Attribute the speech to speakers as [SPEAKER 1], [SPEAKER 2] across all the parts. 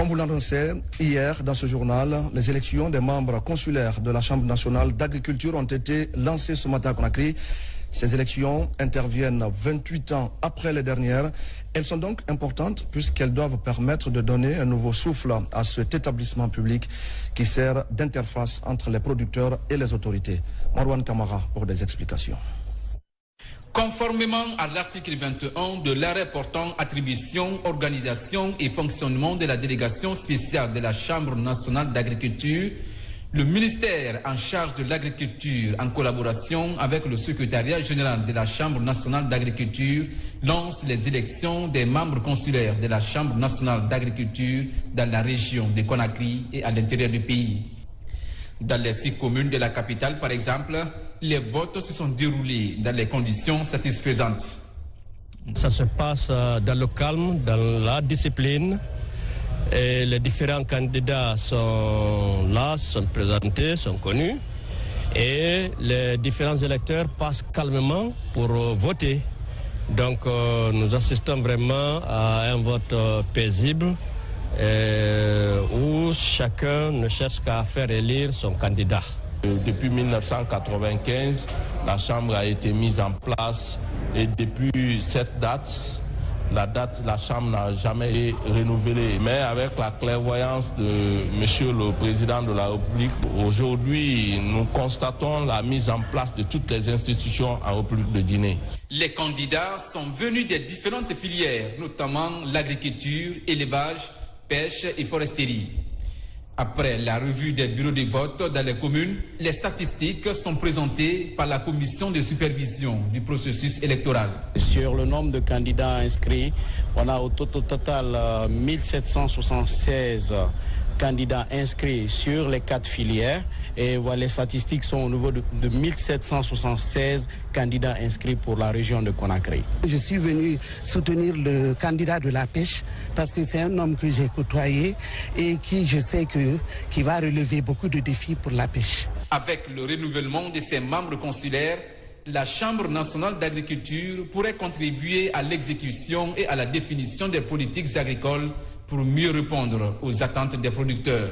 [SPEAKER 1] Comme vous l'annoncez, hier, dans ce journal, les élections des membres consulaires de la Chambre nationale d'agriculture ont été lancées ce matin à Conakry. Ces élections interviennent 28 ans après les dernières. Elles sont donc importantes puisqu'elles doivent permettre de donner un nouveau souffle à cet établissement public qui sert d'interface entre les producteurs et les autorités. Marwan Kamara pour des explications.
[SPEAKER 2] Conformément à l'article 21 de l'arrêt portant attribution, organisation et fonctionnement de la délégation spéciale de la Chambre nationale d'agriculture, le ministère en charge de l'agriculture, en collaboration avec le secrétariat général de la Chambre nationale d'agriculture, lance les élections des membres consulaires de la Chambre nationale d'agriculture dans la région de Conakry et à l'intérieur du pays. Dans les 6 communes de la capitale, par exemple, les votes se sont déroulés dans les conditions satisfaisantes.
[SPEAKER 3] Ça se passe dans le calme, dans la discipline. Et les différents candidats sont là, sont présentés, sont connus. Et les différents électeurs passent calmement pour voter. Donc nous assistons vraiment à un vote paisible où chacun ne cherche qu'à faire élire son candidat.
[SPEAKER 4] Depuis 1995, la Chambre a été mise en place et depuis cette date, la Chambre n'a jamais été renouvelée. Mais avec la clairvoyance de Monsieur le Président de la République, aujourd'hui, nous constatons la mise en place de toutes les institutions en République de Guinée.
[SPEAKER 2] Les candidats sont venus des différentes filières, notamment l'agriculture, élevage, pêche et foresterie. Après la revue des bureaux de vote dans les communes, les statistiques sont présentées par la commission de supervision du processus électoral.
[SPEAKER 5] Sur le nombre de candidats inscrits, on a au total 1776 candidats inscrits sur les 4 filières. Et voilà, les statistiques sont au niveau de 1776 candidats inscrits pour la région de Conakry.
[SPEAKER 6] Je suis venu soutenir le candidat de la pêche parce que c'est un homme que j'ai côtoyé et qui, je sais qui va relever beaucoup de défis pour la pêche.
[SPEAKER 2] Avec le renouvellement de ses membres consulaires, la Chambre nationale d'agriculture pourrait contribuer à l'exécution et à la définition des politiques agricoles pour mieux répondre aux attentes des producteurs.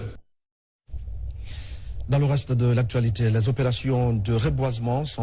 [SPEAKER 1] Dans le reste de l'actualité, les opérations de reboisement sont